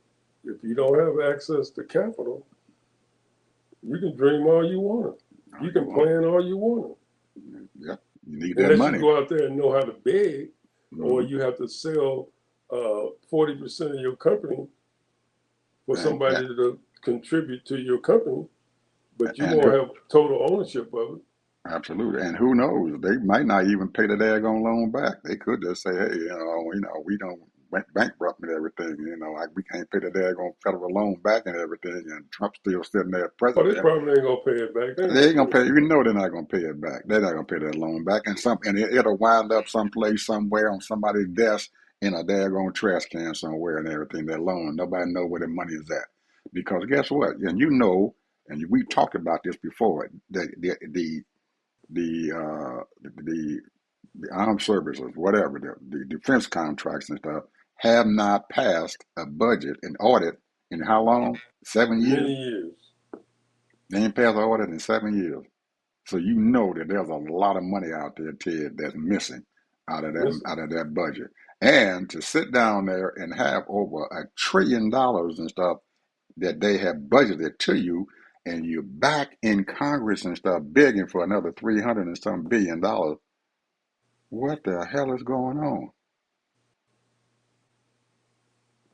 if you don't have access to capital, you can dream all you want. all You you can want. plan all you want. Yep, you need that Unless you money. go out there and know how to beg, or Hmm. you have to sell 40% of your company for And, somebody to contribute to your company, but you and won't have total ownership of it. absolutely. And who knows? They might not even pay the daggone loan back. They could just say, hey, we don't bankrupt and everything. We can't pay the daggone federal loan back and everything. And Trump's still sitting there Oh, they president. probably ain't gonna pay it back. They ain't They gonna ain't pay gonna it pay. back. You know they're not gonna pay it back. They're not gonna pay that loan back, and it'll wind up someplace, somewhere on somebody's desk in a daggone trash can somewhere and everything. That loan, nobody know where the money is at, because guess what? And we talked about this before. The armed services, whatever the defense contracts and stuff, have not passed a budget and audit in how long? 7 years. Many years They ain't passed an audit in 7 years. So you know that there's a lot of money out there, Ted, that's missing missing. out of that budget. And to sit down there and have over $1 trillion and stuff that they have budgeted to you, and you're back in Congress and stuff begging for another 300 and some $1 billion. What the hell is going on?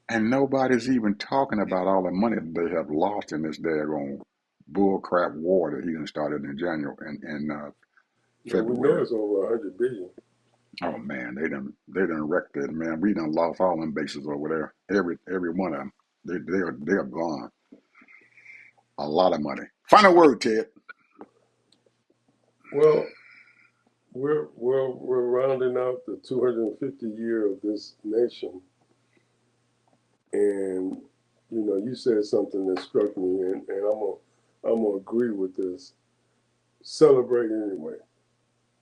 And nobody's even talking about all the money that they have lost in this daggone bull crap war that he done started in January and Now we know February. it's over 100 billion. Oh man, they done wrecked it, man. We done lost all them bases over there. Every one of them. They are gone. A lot of money. Final word, Ted. Well, we're rounding out the 250 year of this nation, and you said something that struck me, and I'm gonna agree with this. Celebrate anyway.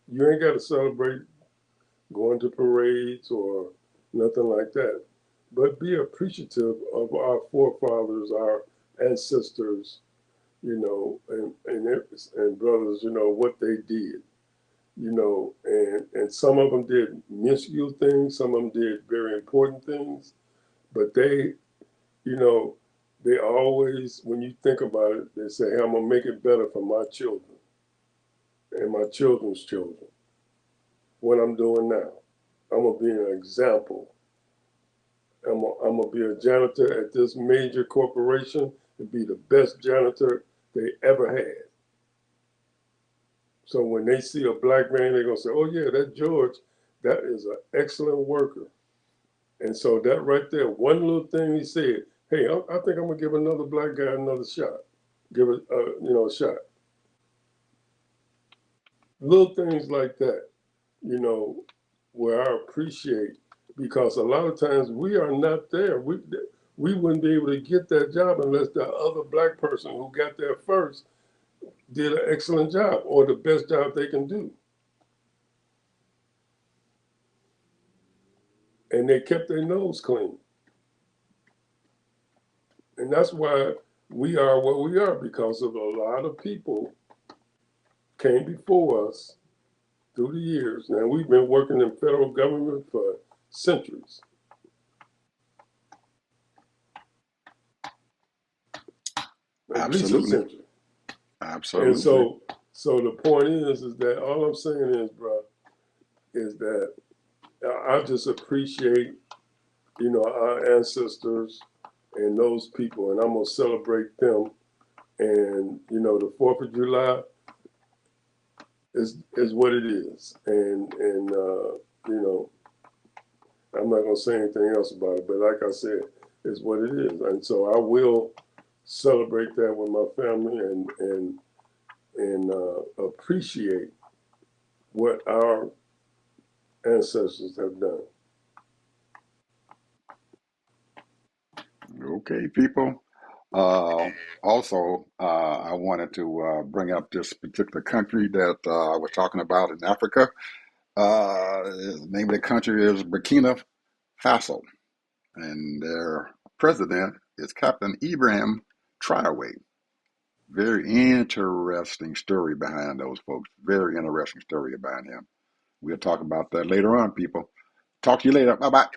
You ain't got to celebrate going to parades or nothing like that, but be appreciative of our forefathers, our ancestors, and brothers, what they did, and some of them did minuscule things, some of them did very important things, but you know, they always, when you think about it, they say, hey, I'm gonna make it better for my children and my children's children. What I'm doing now, I'm gonna be an example. I'm gonna be a janitor at this major corporation and be the best janitor they ever had. So when they see a black man, they're gonna say, "Oh yeah, that George, that is an excellent worker." And so that right there, one little thing he said, "Hey, I think I'm gonna give another black guy another shot. Give it, a shot." Little things like that, you know, where I appreciate, because a lot of times we are not there. We wouldn't be able to get that job unless the other black person who got there first did an excellent job or the best job they can do. And they kept their nose clean. And that's why we are what we are, because of a lot of people came before us through the years. Now we've been working in federal government for centuries, at least a Absolutely. century. And Absolutely. so the point is that all I'm saying is, bro, is that I just appreciate, our ancestors and those people, and I'm gonna celebrate them. And the July 4th is what it is, and you know, I'm not gonna say anything else about it. But like I said, it's what it is, and so I will celebrate that with my family and appreciate what our ancestors have done. Okay, people. Uh, Also, I wanted to bring up this particular country that I was talking about in Africa. The name of the country is Burkina Faso, and their president is Captain Ibrahim Traoré. Very interesting story behind those folks. Very interesting story behind him. We'll talk about that later on, people. Talk to you later. Bye bye.